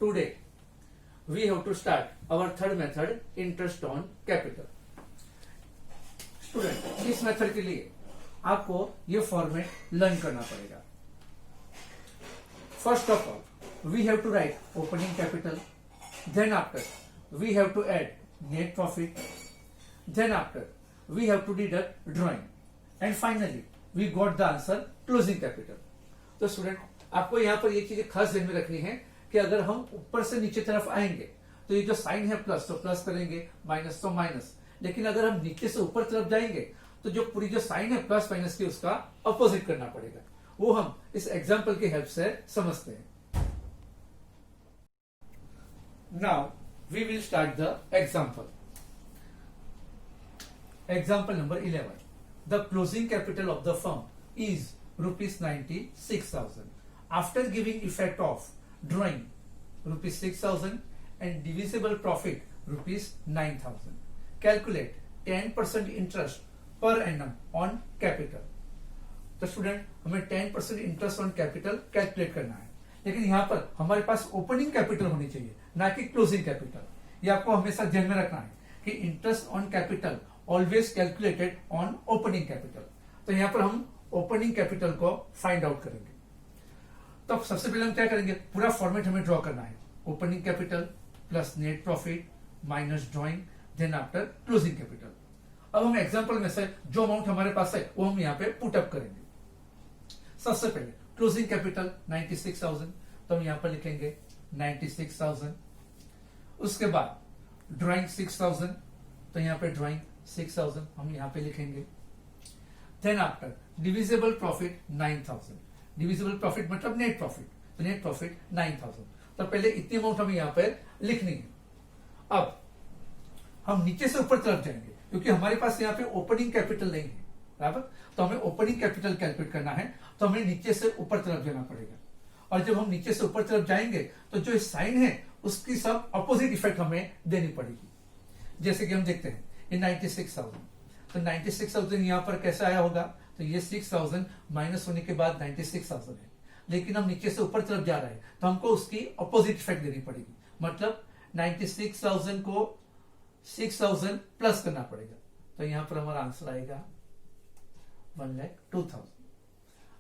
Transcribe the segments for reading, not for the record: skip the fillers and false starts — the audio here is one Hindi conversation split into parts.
today we have to start our third method, interest on capital. Student, इस मेथड के लिए आपको ये फॉर्मेट लर्न करना पड़ेगा. First of all we have to write opening capital, then after we have to add net profit, then after we have to deduct drawing, and finally we got the answer closing capital. तो स्टूडेंट, आपको यहां पर ये चीजें खास ध्यान में रखनी है कि अगर हम ऊपर से नीचे तरफ आएंगे तो ये जो साइन है प्लस, तो प्लस करेंगे, माइनस तो माइनस. लेकिन अगर हम नीचे से ऊपर तरफ जाएंगे तो जो पूरी जो साइन है प्लस माइनस की, उसका अपोजिट करना पड़ेगा. वो हम इस एग्जाम्पल की हेल्प से समझते हैं. Now we will start the example. Example number 11. The closing capital of the firm is ₹96,000. After giving effect of drawing ₹6,000 and divisible profit ₹9,000. Calculate 10% interest per annum on capital. तो स्टूडेंट, हमें 10% इंटरेस्ट ऑन कैपिटल कैलकुलेट करना है, लेकिन यहां पर हमारे पास ओपनिंग कैपिटल होनी चाहिए, ना कि क्लोजिंग कैपिटल. ये आपको हमेशा ध्यान में रखना है कि interest on capital always calculated on opening capital. तो यहां पर हम ओपनिंग कैपिटल को फाइंड आउट करेंगे. तो सबसे पहले हम क्या करेंगे, पूरा फॉर्मेट हमें ड्रॉ करना है. Opening capital plus net profit minus drawing, then after closing capital. अब हम एग्जांपल में से जो अमाउंट हमारे पास है वो हम यहाँ पे पुट अप करेंगे. सबसे पहले क्लोजिंग कैपिटल 96,000, तो हम यहाँ पर लिखेंगे 96,000. उसके बाद ड्रॉइंग 6,000, तो यहाँ पे ड्रॉइंग 6,000 हम यहाँ पे लिखेंगे. Then after divisible profit 9,000. Divisible profit मतलब नेट प्रॉफिट, तो नेट प्रॉफिट 9,000. तो पहले इतनी अमाउंट हमें यहाँ पर लिखनी है. अब हम नीचे से ऊपर तरफ जाएंगे क्योंकि हमारे पास यहाँ पे ओपनिंग कैपिटल नहीं है, बराबर. तो हमें ओपनिंग कैपिटल कैलकुलेट करना है, तो हमें नीचे से ऊपर तरफ जाना पड़ेगा. और जब हम नीचे से ऊपर तरफ जाएंगे तो जो साइन है उसकी सब अपोजिट इफेक्ट हमें देनी पड़ेगी. जैसे कि हम देखते हैं ये 96,000, तो 96,000 यहां पर कैसे आया होगा, तो ये 6,000 माइनस होने के बाद 96,000 है. लेकिन हम नीचे से ऊपर तरफ जा रहे हैं तो हमको उसकी अपोजिट इफेक्ट देनी पड़ेगी. मतलब 96,000 को 6,000 प्लस करना पड़ेगा. तो यहां पर हमारा आंसर आएगा 1,02,000.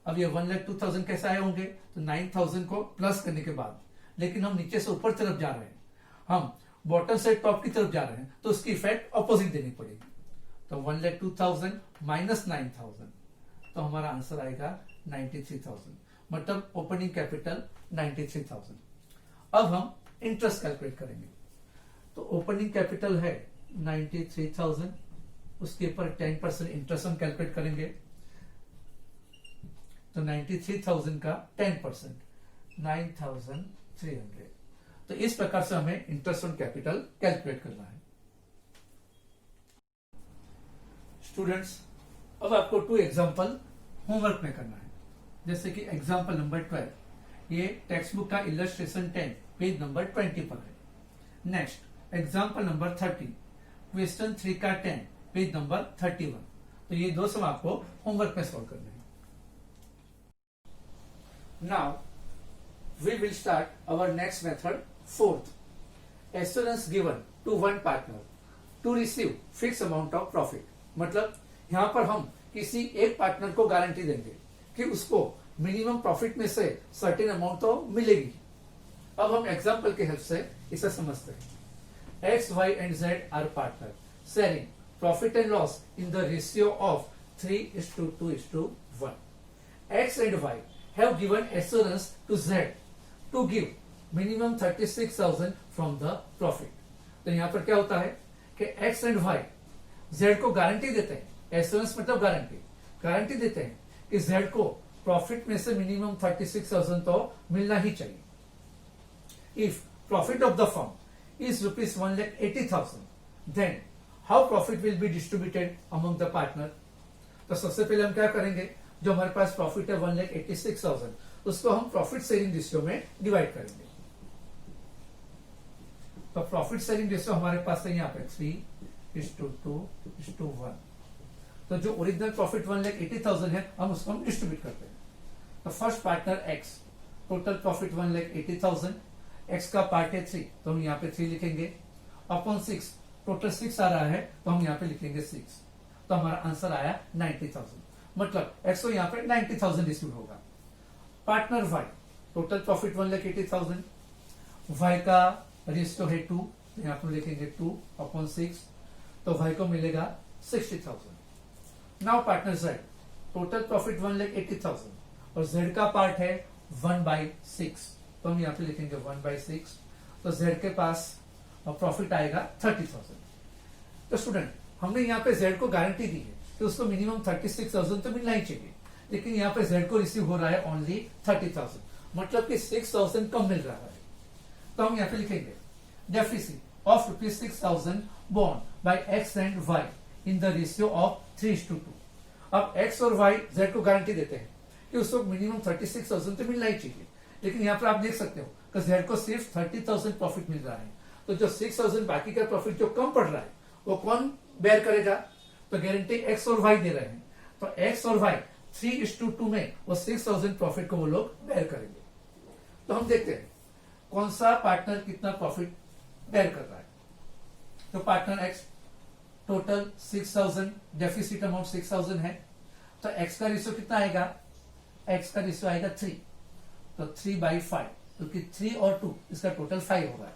अब ये 1,02,000 कैसे आए होंगे, तो 9,000 को प्लस करने के बाद. लेकिन हम नीचे से ऊपर तरफ जा रहे हैं, हम बॉटम से टॉप की तरफ जा रहे हैं, तो उसकी इफेक्ट अपोजिट देनी पड़ेगी. तो 1,02,000 माइनस 9,000, तो हमारा आंसर आएगा 93,000. मतलब ओपनिंग कैपिटल 93,000. अब हम इंटरेस्ट कैलकुलेट करेंगे. तो ओपनिंग कैपिटल है 93,000, उसके ऊपर 10% इंटरेस्ट हम कैलकुलेट करेंगे. तो 93,000 का 10% 9,300. तो इस प्रकार से हमें इंटरेस्ट ऑन कैपिटल कैलकुलेट करना है. स्टूडेंट्स, अब आपको 2 एग्जांपल होमवर्क में करना है. जैसे कि एग्जांपल नंबर 12, ये टेक्स्ट बुक का इलस्ट्रेशन 10 पेज नंबर 20 पर है. नेक्स्ट एग्जांपल नंबर 13, क्वेश्चन 3 का 10 पेज नंबर 31. तो ये 2 सम आपको होमवर्क में सॉल्व करने हैं. Now we will start our next method, 4th. Assurance given to one partner to receive fix amount of profit. मतलब यहां पर हम किसी एक पार्टनर को गारंटी देंगे कि उसको मिनिमम प्रॉफिट में से सर्टेन अमाउंट तो मिलेगी. अब हम एग्जांपल के हेल्प से इसे समझते हैं. X, Y and Z are partner sharing profit and loss in the ratio of 3:2:1. X and Y have given assurance to Z to give minimum 36,000 from the profit. तो यहां पर क्या होता है कि X and Y Z को गारंटी देते हैं. एश्योरेंस मतलब गारंटी देते हैं कि Z को प्रॉफिट में से मिनिमम 36,000 तो मिलना ही चाहिए. If profit of the firm is ₹1,80,000, then how profit will be distributed among the partner? तो सबसे पहले हम क्या करेंगे, जो हमारे पास प्रॉफिट है 1,86,000, उसको हम प्रॉफिट शेयरिंग रेशियो में डिवाइड करेंगे. तो प्रॉफिट शेयरिंग रेशियो हमारे पास है यहाँ पे 3:2:1. तो जो ओरिजिनल प्रॉफिट 1,80,000 है, हम उसको डिस्ट्रीब्यूट करते हैं. तो first partner x, total profit 1,80,000, x का पार्ट है 3, तो हम यहाँ पे 3 लिखेंगे अपॉन 6, टोटल 6 आ रहा है तो हम यहाँ पे लिखेंगे 6, तो हमारा आंसर आया 90,000। मतलब एक्स को यहाँ पे 90,000 रिसीव होगा। Partner Y, total profit 1,80,000, Y का रेशियो है 2, तो यहाँ पे लिखेंगे 2 अपॉन 6, तो वाई को मिलेगा 60,000। Now partner Z, total profit 1,80,000 और जेड का पार्ट है 1/6, तो हम यहाँ पे लिखेंगे 1/6, तो जेड के पास प्रॉफिट आएगा 30,000। तो स्टूडेंट हमने यहाँ पे जेड को गारंटी दी है कि उसको मिनिमम 36,000 तो मिलना ही चाहिए, लेकिन यहाँ पे जेड को रिसीव हो रहा है ओनली 30,000, मतलब कि 6,000 कम मिल रहा है। तो हम यहाँ पे लिखेंगे deficit of ₹6,000 borne by x and y in the ratio of 3:2। अब x और y z को गारंटी देते हैं कि उसको मिनिमम 36,000 तो मिलना ही चाहिए, लेकिन यहाँ पर आप देख सकते हो कि z को सिर्फ 30,000 प्रॉफिट मिल रहा है, तो जो 6,000 बाकी का प्रॉफिट जो कम पड़ रहा है वो कौन बेयर करेगा? तो गारंटी x और y दे रहे हैं, तो x और y 3:2 में वो 6,000 प्रॉफिट को वो लोग बेयर करेंगे। तो हम देखते हैं कौन सा पार्टनर कितना प्रॉफिट बेयर कर रहा है। तो partner x total 6,000, deficit amount 6,000 है, तो एक्स का रेशियो कितना आएगा? एक्स का रेशियो आएगा 3, तो 3/5, क्योंकि 3 और 2 इसका टोटल 5 होगा,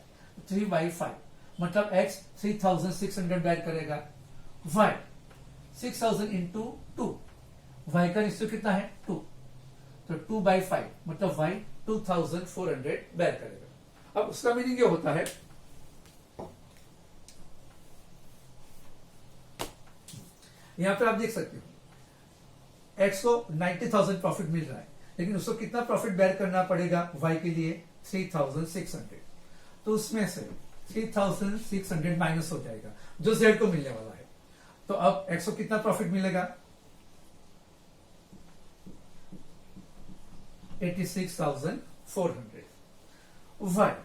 3/5 मतलब एक्स 3,600 बेयर करेगा। वाई 6,000 इंटू 2, वाई का रेशियो कितना है 2, तो 2/5 मतलब वाई 2,400 बेयर करेगा। अब उसका मीनिंग ये होता है यहां पर आप देख सकते हो एक्स को 90,000 प्रॉफिट मिल रहा है, लेकिन उसको कितना प्रॉफिट बेयर करना पड़ेगा वाई के लिए? 3,600, तो उसमें से 3,600 माइनस हो जाएगा जो जेड को मिलने वाला है। तो अब एक्स को कितना प्रॉफिट मिलेगा? 86,400।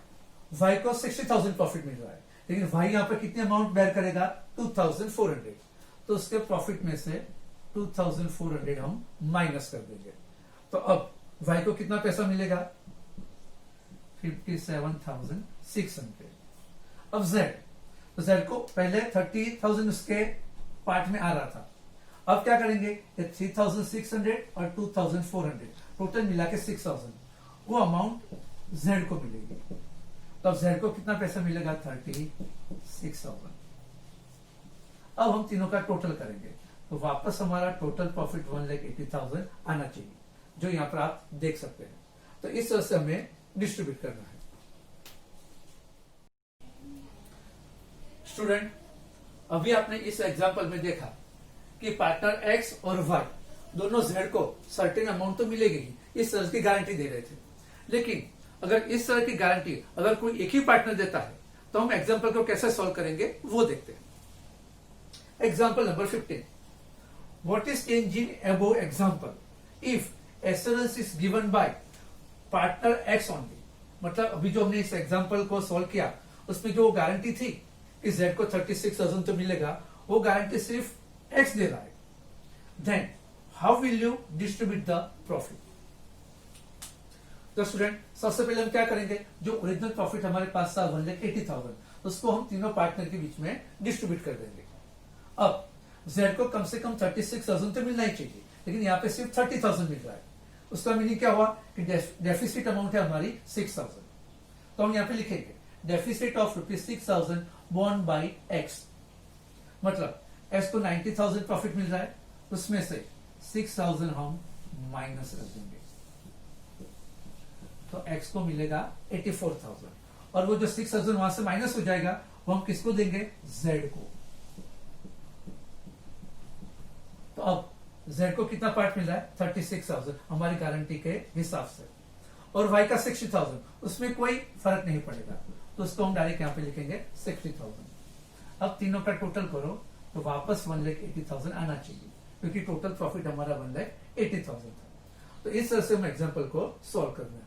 वाई को 60,000 प्रॉफिट मिल रहा है, लेकिन वाई यहां पर कितने अमाउंट बेयर करेगा? 2,400, तो उसके प्रॉफिट में से 2,400 हम माइनस कर देंगे। तो अब वाई को कितना पैसा मिलेगा? 57,600। अब जेड, तो जेड को पहले 30,000 उसके पार्ट में आ रहा था, अब क्या करेंगे? 3,600 और 2,400 टोटल मिला के 6,000, वो अमाउंट जेड को मिलेगी। तो अब जेड को कितना पैसा मिलेगा? 36,000। अब हम तीनों का टोटल करेंगे, तो वापस हमारा टोटल प्रॉफिट 1,80,000 आना चाहिए, जो यहां पर आप देख सकते हैं। तो इस तरह से हमें डिस्ट्रीब्यूट करना है। स्टूडेंट अभी आपने इस एग्जांपल में देखा कि पार्टनर एक्स और वाई दोनों जेड को सर्टेन अमाउंट तो मिलेगी ही, इस तरह की गारंटी दे रहे थे। लेकिन अगर इस तरह की गारंटी अगर कोई एक ही पार्टनर देता है तो हम एग्जांपल को कैसे सॉल्व करेंगे वो देखते हैं। Example number 15, what is changed in above example if assurance is given by partner X only? मतलब अभी जो हमने इस एग्जाम्पल को सॉल्व किया उसमें जो गारंटी थी कि Z को 36,000 तो मिलेगा, वो गारंटी सिर्फ X दे रहा है। Then how will you distribute the profit? तो स्टूडेंट सबसे पहले हम क्या करेंगे? जो ओरिजिनल प्रॉफिट हमारे पास था 1,80,000, उसको हम तीनों पार्टनर के बीच में डिस्ट्रीब्यूट कर देंगे। अब जेड को कम से कम 36,000 तो मिलना ही चाहिए, लेकिन यहाँ पे सिर्फ 30,000 मिल रहा है। उसका मीनिंग क्या हुआ कि डेफिसिट अमाउंट है हमारी 6,000, तो हम यहाँ पे लिखेंगे deficit of ₹6,000 borne by x, मतलब एक्स को 90,000 प्रॉफिट मिल रहा है, उसमें से 6,000 हम माइनस कर देंगे, तो एक्स को मिलेगा 84,000, और वो जो 6,000 वहां से माइनस हो जाएगा वो हम किसको देंगे? जेड को। तो अब Z को कितना पार्ट मिल रहा है? 36,000 हमारी गारंटी के हिसाब से, और Y का 60,000, उसमें कोई फर्क नहीं पड़ेगा, तो उसको हम डायरेक्ट यहाँ पे लिखेंगे 60,000। अब तीनों का टोटल करो तो वापस 1,80,000 आना चाहिए, क्योंकि टोटल प्रॉफिट हमारा 1,80,000 था। तो इस तरह से हम एग्जाम्पल को सॉल्व करना है।